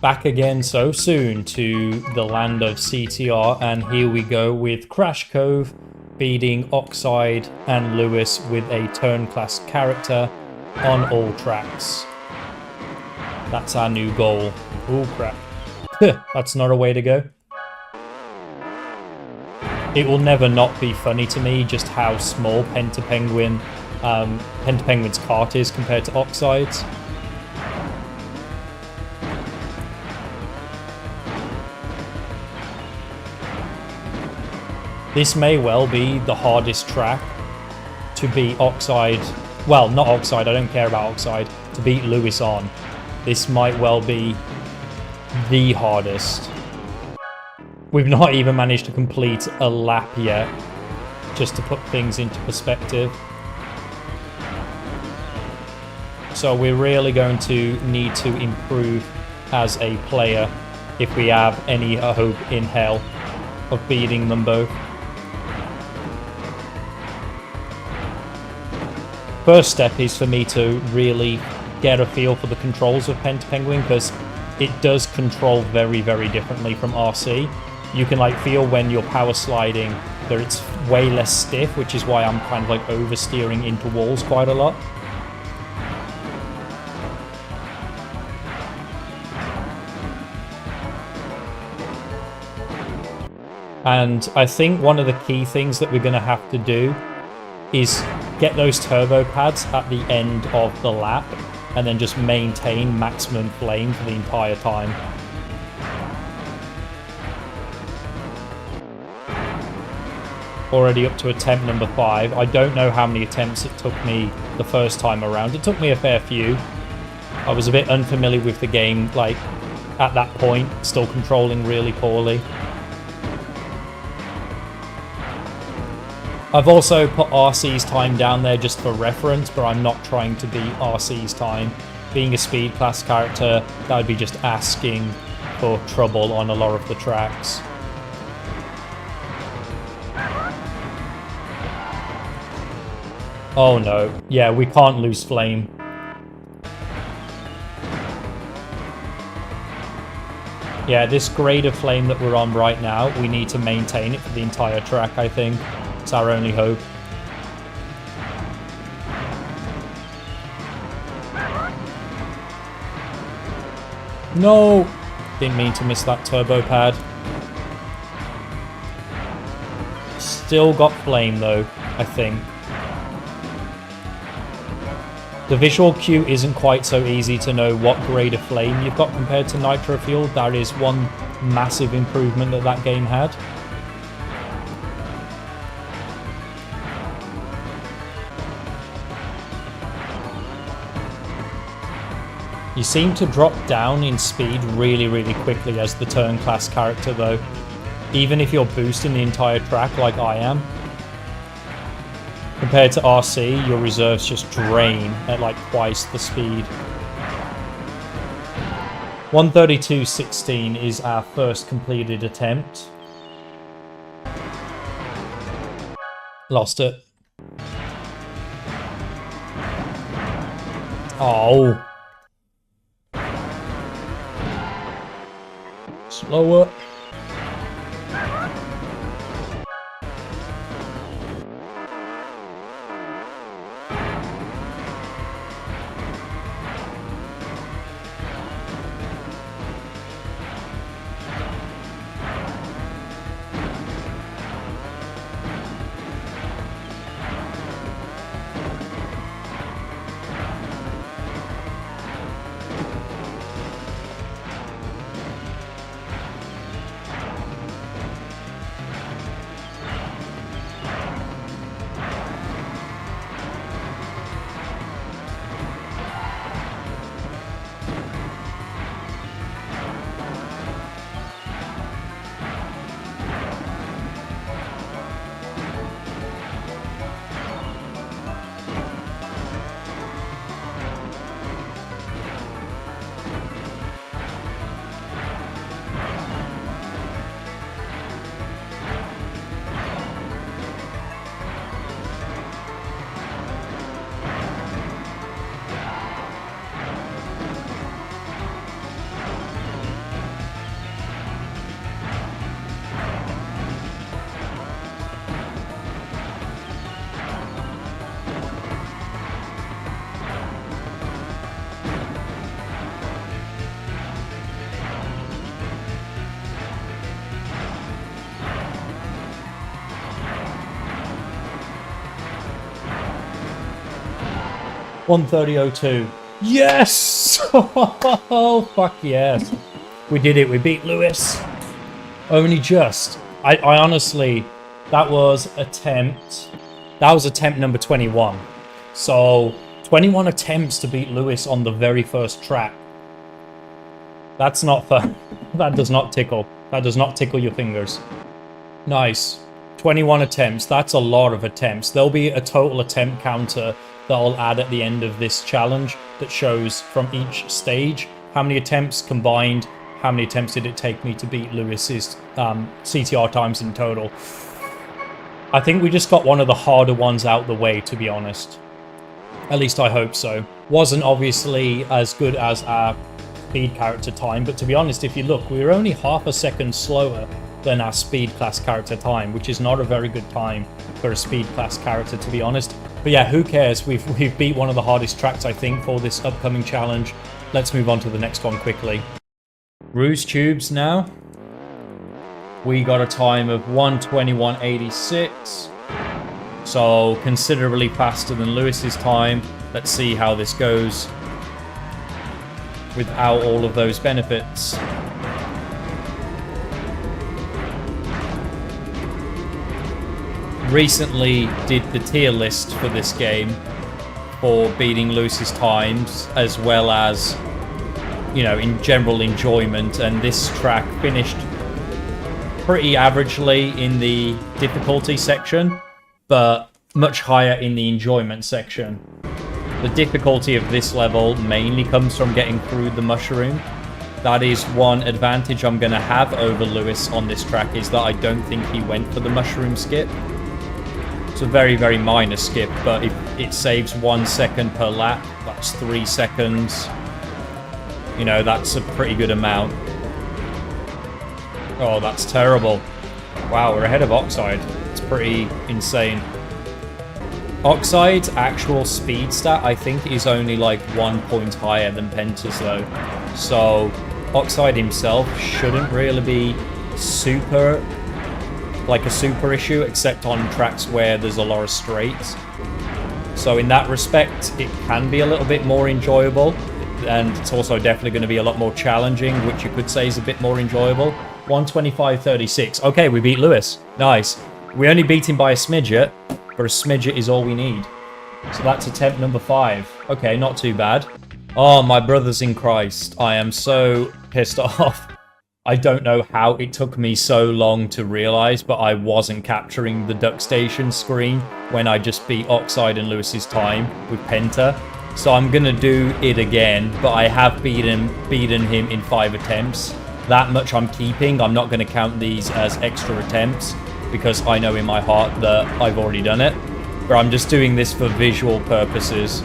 Back again so soon to the land of CTR, and here we go with Crash Cove beating Oxide and Lewis with a turn class character on all tracks. That's our new goal. Oh crap. That's not a way to go. It will never not be funny to me just how small Penguin's cart is compared to Oxide's. This may well be the hardest track to beat Oxide. Well, not Oxide, I don't care about Oxide. To beat Lewis on. This might well be the hardest. We've not even managed to complete a lap yet, just to put things into perspective. So we're really going to need to improve as a player if we have any hope in hell of beating them both. First step is for me to really get a feel for the controls of Penguin, because it does control very, very differently from RC. You can like feel when you're power sliding that it's way less stiff, which is why I'm kind of like oversteering into walls quite a lot. And I think one of the key things that we're going to have to do is get those turbo pads at the end of the lap and then just maintain maximum flame for the entire time. Already up to attempt number 5. I don't know how many attempts it took me the first time around. It took me a fair few. I was a bit unfamiliar with the game, like, at that point, still controlling really poorly. I've also put RC's time down there just for reference, but I'm not trying to beat RC's time. Being a speed class character, that would be just asking for trouble on a lot of the tracks. Oh no. Yeah, we can't lose flame. Yeah, this grade of flame that we're on right now, we need to maintain it for the entire track, I think. It's our only hope. No! Didn't mean to miss that turbo pad. Still got flame though, I think. The visual cue isn't quite so easy to know what grade of flame you've got compared to Nitro Fuel. That is one massive improvement that that game had. You seem to drop down in speed really, really quickly as the turn class character though. Even if you're boosting the entire track like I am. Compared to RC, your reserves just drain at like twice the speed. 132.16 is our first completed attempt. Lost it. Oh. Slower. 1:30.02. Yes! Oh, fuck yes. We did it. We beat Lewis. Only just. I honestly, that was attempt number 21. So 21 attempts to beat Lewis on the very first track. That's not fun. That does not tickle. That does not tickle your fingers. Nice. 21 attempts. That's a lot of attempts. There'll be a total attempt counter that I'll add at the end of this challenge that shows from each stage how many attempts combined, how many attempts did it take me to beat Lewis's CTR times in total. I think we just got one of the harder ones out the way, to be honest. At least I hope so. Wasn't obviously as good as our speed character time, but to be honest, if you look, we were only half a second slower than our speed class character time, which is not a very good time for a speed class character, to be honest. But yeah, who cares? We've beat one of the hardest tracks, I think, for this upcoming challenge. Let's move on to the next one quickly. Ruse Tubes now. We got a time of 1:21.86. So considerably faster than Lewis's time. Let's see how this goes without all of those benefits. Recently did the tier list for this game for beating Lewis's times, as well as, you know, in general enjoyment, and this track finished pretty averagely in the difficulty section, but much higher in the enjoyment section. The difficulty of this level mainly comes from getting through the mushroom. That is one advantage I'm going to have over Lewis on this track, is that I don't think he went for the mushroom skip. It's a very, very minor skip, but if it saves 1 second per lap, that's 3 seconds. You know, that's a pretty good amount. Oh, that's terrible. Wow, we're ahead of Oxide. It's pretty insane. Oxide's actual speed stat, I think, is only like 1 point higher than Penta's, though. So, Oxide himself shouldn't really be super, like a super issue, except on tracks where there's a lot of straights. So in that respect, it can be a little bit more enjoyable, and it's also definitely going to be a lot more challenging, which you could say is a bit more enjoyable. 1:25.36. Okay, we beat Lewis. Nice. We only beat him by a smidget, but a smidget is all we need. So that's attempt number 5. Okay, not too bad. Oh, my brothers in Christ. I am so pissed off. I don't know how it took me so long to realize, but I wasn't capturing the duck station screen when I just beat Oxide and Lewis's time with Penta. So I'm gonna do it again, but I have beaten him in 5 attempts. That much I'm keeping. I'm not gonna count these as extra attempts because I know in my heart that I've already done it. But I'm just doing this for visual purposes,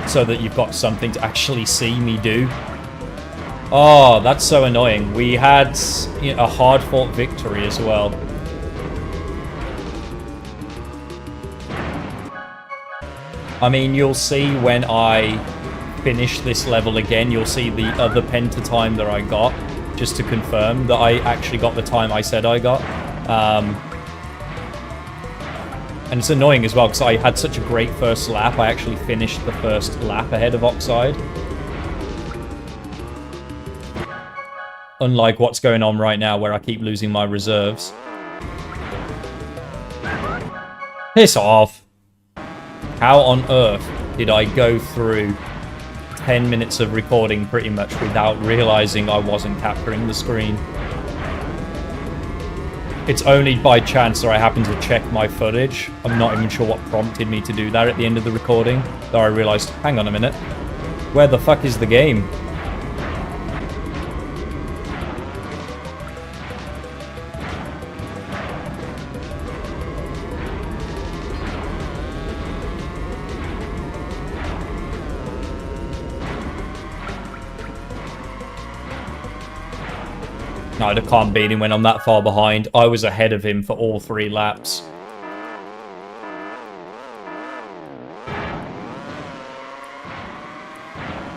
so that you've got something to actually see me do. Oh, that's so annoying. We had, you know, a hard-fought victory as well. I mean, you'll see when I finish this level again, you'll see the other Penta time that I got, just to confirm that I actually got the time I said I got. And it's annoying as well, because I had such a great first lap. I actually finished the first lap ahead of Oxide. Unlike what's going on right now, where I keep losing my reserves. Piss off! How on earth did I go through 10 minutes of recording pretty much without realizing I wasn't capturing the screen? It's only by chance that I happened to check my footage. I'm not even sure what prompted me to do that at the end of the recording, that I realized, hang on a minute, where the fuck is the game? No, I can't beat him when I'm that far behind. I was ahead of him for all 3 laps.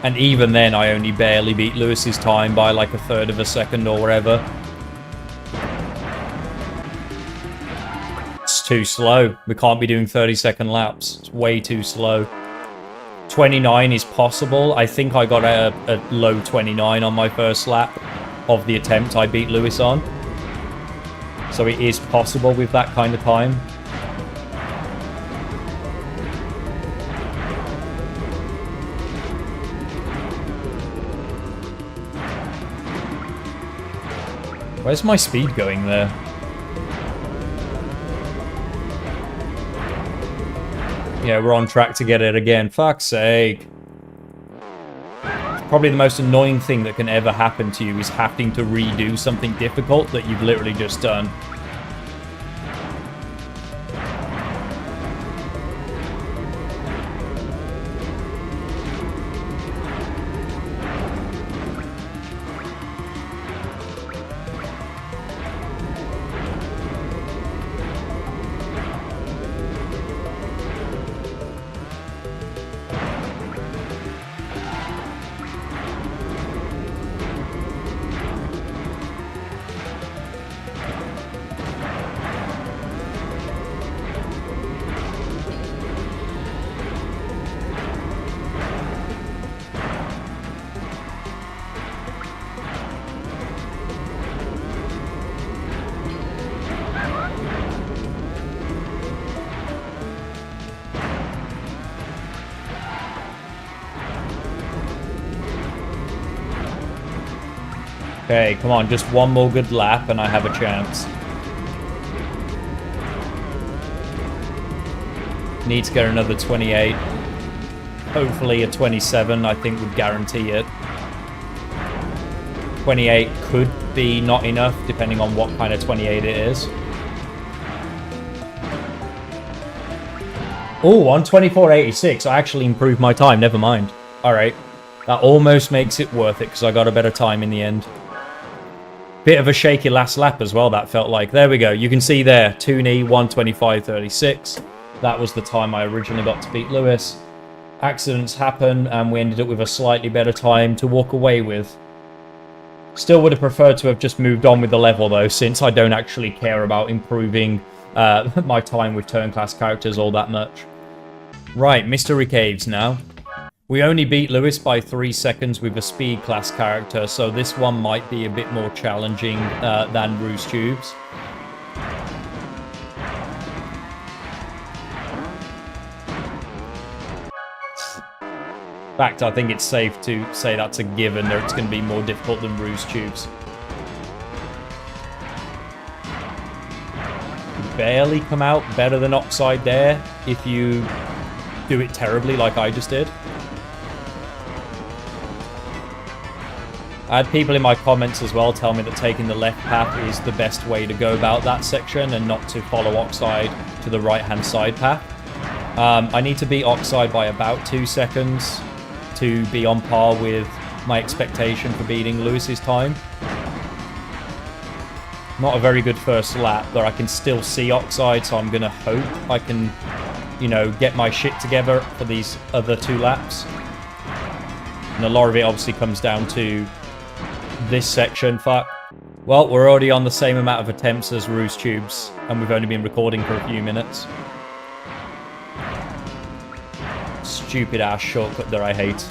And even then, I only barely beat Lewis's time by like 1/3 of a second or whatever. It's too slow. We can't be doing 30-second laps. It's way too slow. 29 is possible. I think I got a low 29 on my first lap of the attempt I beat Lewis on. So it is possible with that kind of time. Where's my speed going there? Yeah, we're on track to get it again. Fuck's sake. Probably the most annoying thing that can ever happen to you is having to redo something difficult that you've literally just done. Okay, come on, just one more good lap and I have a chance. Need to get another 28. Hopefully a 27, I think, would guarantee it. 28 could be not enough, depending on what kind of 28 it is. Oh, on 24.86, I actually improved my time, never mind. Alright, that almost makes it worth it, because I got a better time in the end. Bit of a shaky last lap as well, that felt like. There we go. You can see there, Tooney, 1:25.36. That was the time I originally got to beat Lewis. Accidents happen, and we ended up with a slightly better time to walk away with. Still would have preferred to have just moved on with the level, though, since I don't actually care about improving my time with turn class characters all that much. Right, Mystery Caves now. We only beat Lewis by 3 seconds with a speed class character, so this one might be a bit more challenging than Ruse Tubes. In fact, I think it's safe to say that's a given, that it's going to be more difficult than Ruse Tubes. Barely come out better than Oxide there if you do it terribly like I just did. I had people in my comments as well tell me that taking the left path is the best way to go about that section and not to follow Oxide to the right-hand side path. I need to beat Oxide by about 2 seconds to be on par with my expectation for beating Lewis's time. Not a very good first lap, but I can still see Oxide, so I'm going to hope I can, you know, get my shit together for these other 2 laps. And a lot of it obviously comes down to this section. Fuck. Well, we're already on the same amount of attempts as Ruse Tubes, and we've only been recording for a few minutes. Stupid ass shortcut that I hate.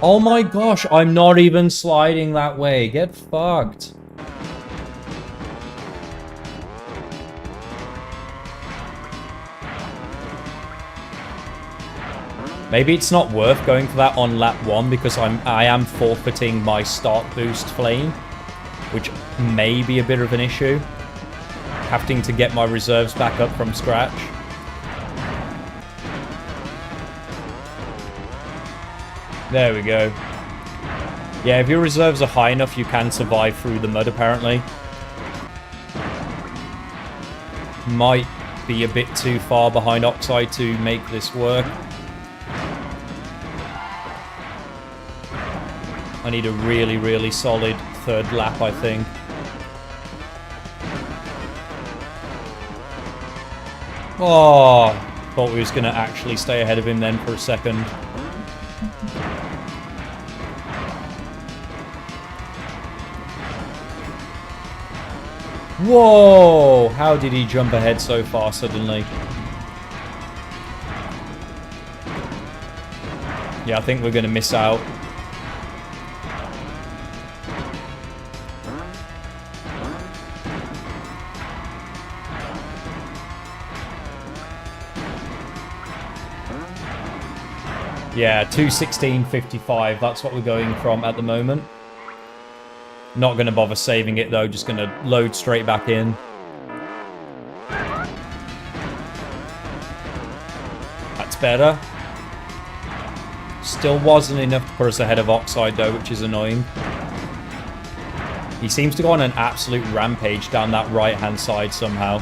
Oh my gosh, I'm not even sliding that way. Get fucked. Maybe it's not worth going for that on lap 1 because I am forfeiting my start boost flame, which may be a bit of an issue. Having to get my reserves back up from scratch. There we go. Yeah, if your reserves are high enough, you can survive through the mud, apparently. Might be a bit too far behind Oxide to make this work. I need a really, really solid third lap, I think. Oh, thought we was going to actually stay ahead of him then for a second. Whoa! How did he jump ahead so far suddenly? Yeah, I think we're going to miss out. Yeah, 2:16.55. That's what we're going from at the moment. Not going to bother saving it though. Just going to load straight back in. That's better. Still wasn't enough to put us ahead of Oxide though, which is annoying. He seems to go on an absolute rampage down that right-hand side somehow.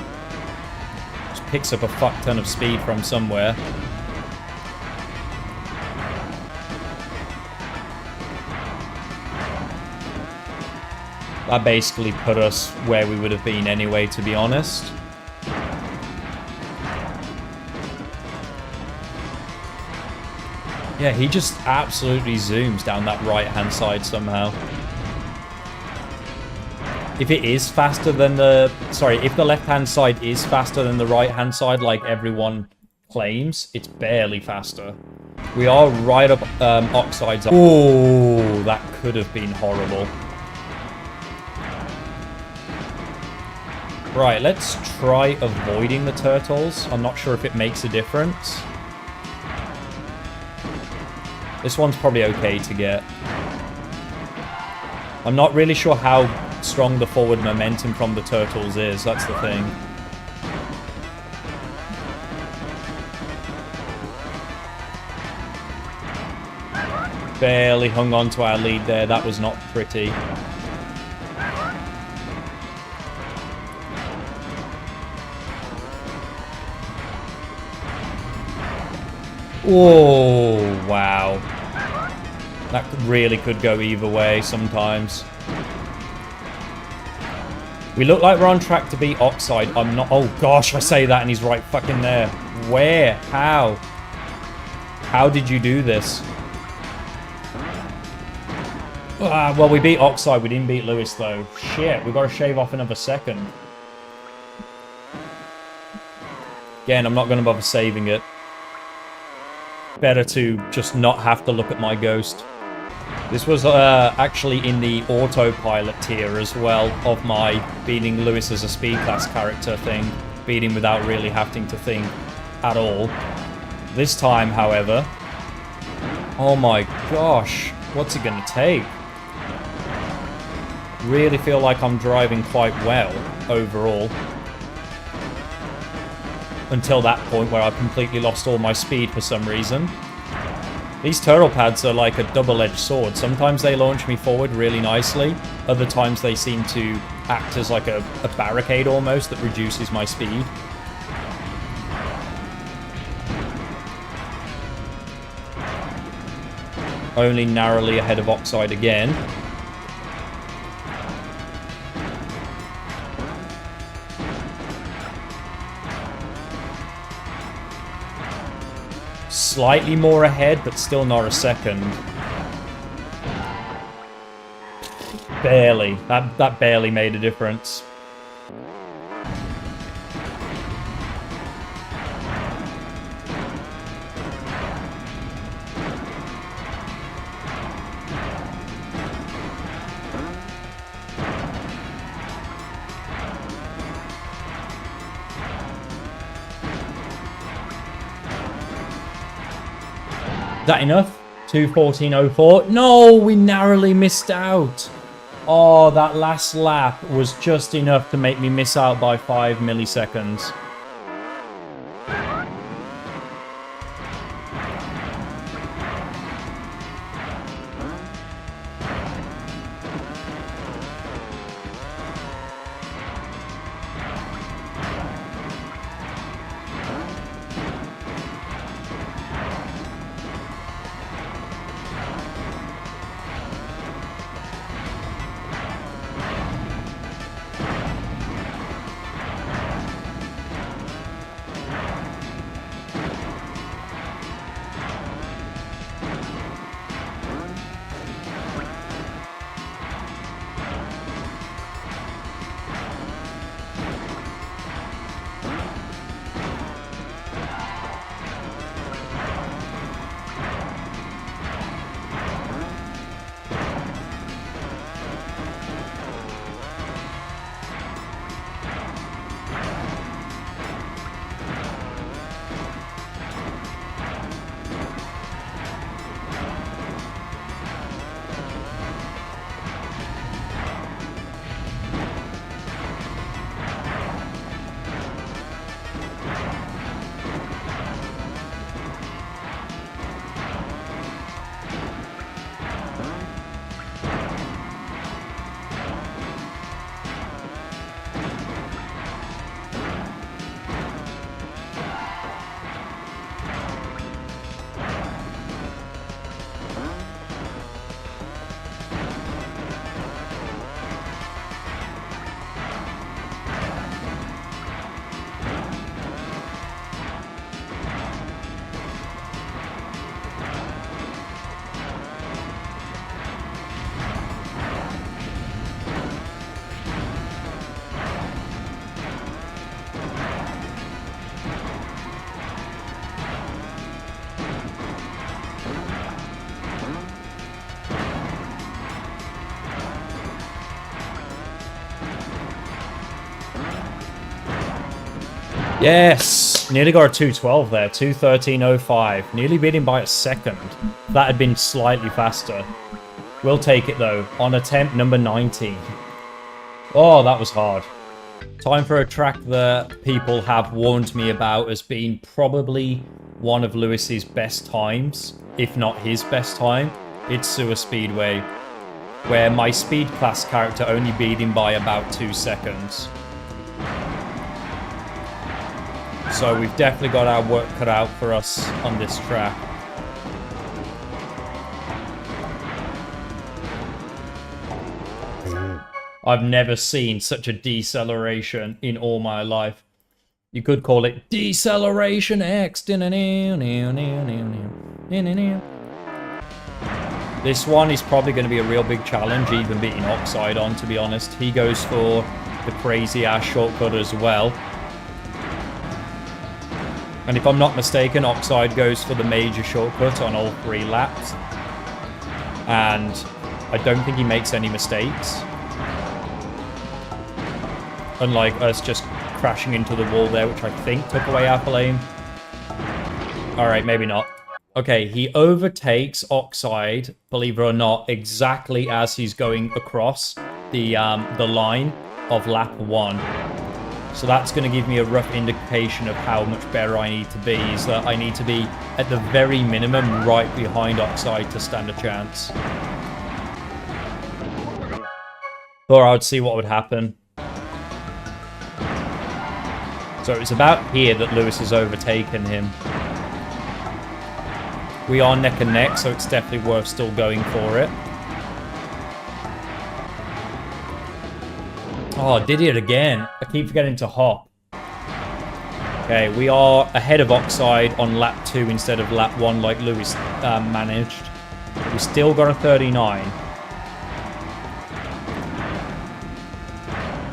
Just picks up a fuck ton of speed from somewhere. That basically put us where we would have been anyway, to be honest. Yeah, he just absolutely zooms down that right-hand side somehow. If it is faster than the... Sorry, if the left-hand side is faster than the right-hand side, like everyone claims, it's barely faster. We are right up Oxide's... Oh, that could have been horrible. Right, let's try avoiding the turtles. I'm not sure if it makes a difference. This one's probably okay to get. I'm not really sure how strong the forward momentum from the turtles is. That's the thing. Barely hung on to our lead there. That was not pretty. Oh, wow. That really could go either way sometimes. We look like we're on track to beat Oxide. I'm not... Oh, gosh, I say that and he's right fucking there. Where? How? How did you do this? Well, we beat Oxide. We didn't beat Lewis, though. Shit, we've got to shave off another second. Again, I'm not going to bother saving it. Better to just not have to look at my ghost. This was actually in the autopilot tier as well of my beating Lewis as a speed class character thing. Beating without really having to think at all. This time, however... Oh my gosh. What's it going to take? Really feel like I'm driving quite well overall. Until that point where I completely lost all my speed for some reason. These turtle pads are like a double-edged sword. Sometimes they launch me forward really nicely. Other times they seem to act as like a barricade almost that reduces my speed. Only narrowly ahead of Oxide again. Slightly more ahead, but still not a second. Barely. That barely made a difference. Is that enough? 2:14.04. No, we narrowly missed out. Oh, that last lap was just enough to make me miss out by 5 milliseconds. Yes! Nearly got a 212 there. 2:13.05. Nearly beat him by a second. That had been slightly faster. We'll take it, though. On attempt number 19. Oh, that was hard. Time for a track that people have warned me about as being probably one of Lewis's best times, if not his best time. It's Sewer Speedway, where my speed class character only beat him by about 2 seconds. So we've definitely got our work cut out for us on this track. I've never seen such a deceleration in all my life. You could call it Deceleration X. This one is probably going to be a real big challenge, even beating Oxide on, to be honest. He goes for the crazy-ass shortcut as well. And if I'm not mistaken, Oxide goes for the major shortcut on all 3 laps. And I don't think he makes any mistakes. Unlike us just crashing into the wall there, which I think took away our flame. Alright, maybe not. Okay, he overtakes Oxide, believe it or not, exactly as he's going across the line of lap 1. So that's going to give me a rough indication of how much better I need to be. Is that I need to be, at the very minimum, right behind Oxide to stand a chance. Or I would see what would happen. So it's about here that Lewis has overtaken him. We are neck and neck, so it's definitely worth still going for it. Oh, did it again. I keep forgetting to hop. Okay, we are ahead of Oxide on lap 2 instead of lap 1 like Lewis managed. We still got a 39.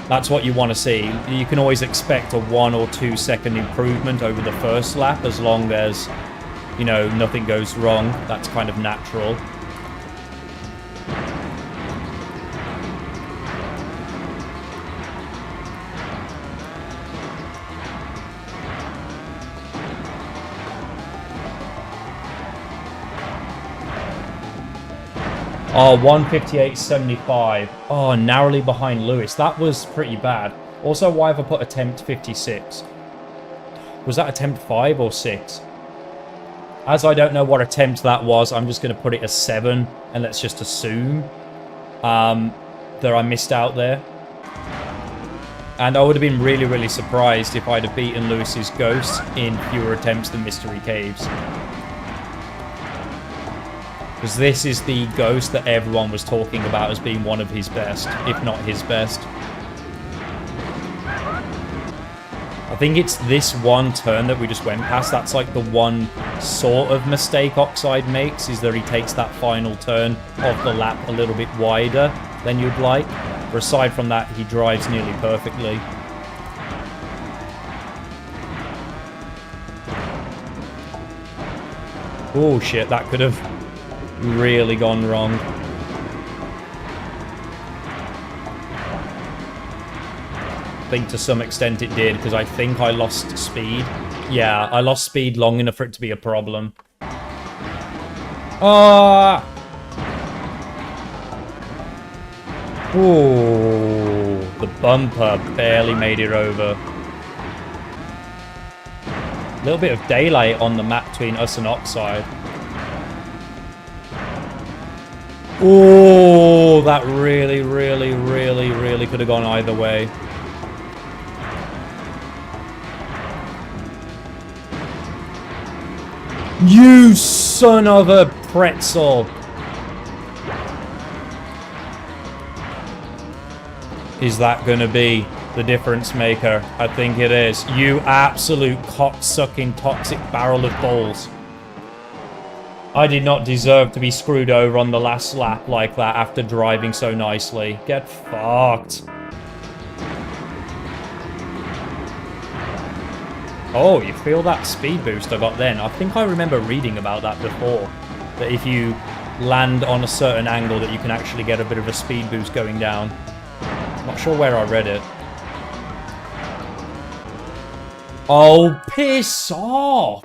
That's what you want to see. You can always expect a 1 or 2 second improvement over the first lap as long as, you know, nothing goes wrong. That's kind of natural. Oh, 1:58.75. Oh, narrowly behind Lewis. That was pretty bad. Also, why have I put attempt 56? Was that attempt 5 or 6? As I don't know what attempt that was, I'm just going to put it as 7. And let's just assume that I missed out there. And I would have been really, really surprised if I'd have beaten Lewis's ghost in fewer attempts than Mystery Caves. Because this is the ghost that everyone was talking about as being one of his best, if not his best. I think it's this one turn that we just went past. That's like the one sort of mistake Oxide makes, is that he takes that final turn of the lap a little bit wider than you'd like. But aside from that, he drives nearly perfectly. Oh shit, that could have really gone wrong. I think to some extent it did, because I think I lost speed. Yeah, I lost speed long enough for it to be a problem. Ah! Ooh, the bumper barely made it over. A little bit of daylight on the map between us and Oxide. Oh, that really, really, really, really could have gone either way. You son of a pretzel. Is that going to be the difference maker? I think it is. You absolute cock-sucking toxic barrel of balls. I did not deserve to be screwed over on the last lap like that after driving so nicely. Get fucked. Oh, you feel that speed boost I got then? I think I remember reading about that before. That if you land on a certain angle that you can actually get a bit of a speed boost going down. Not sure where I read it. Oh, piss off!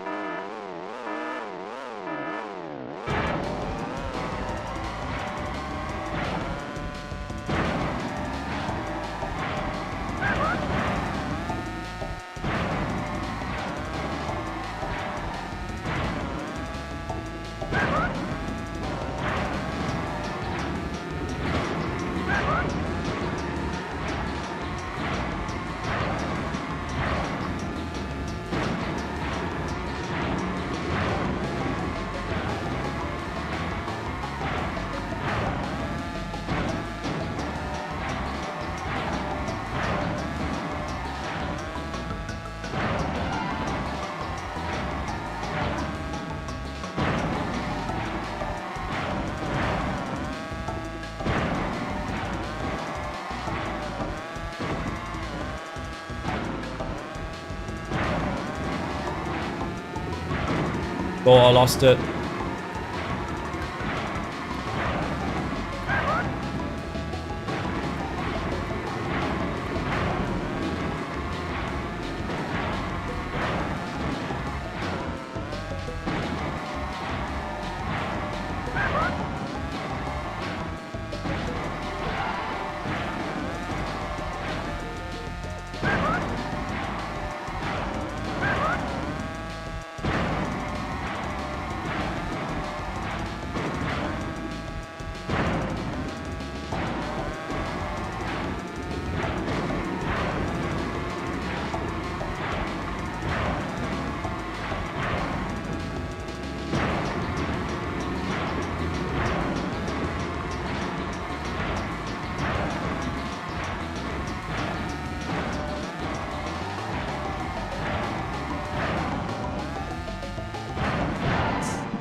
Oh, I lost it.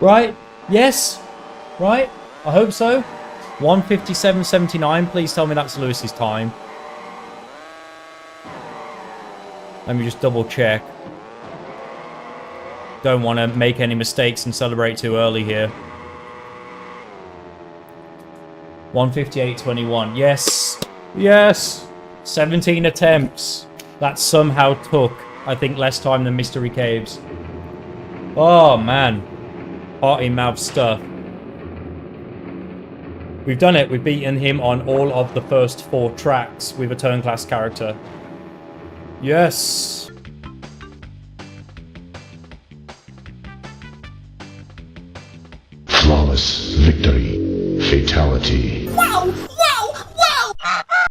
Right? Yes? Right? I hope so. 1:57.79. Please tell me that's Lewis's time. Let me just double check. Don't want to make any mistakes and celebrate too early here. 1:58.21. Yes. Yes. 17 attempts. That somehow took, I think, less time than Mystery Caves. Oh, man. Party mouth stuff. We've done it. We've beaten him on all of the first 4 tracks with a turn class character. Yes. Flawless victory. Fatality. Wow!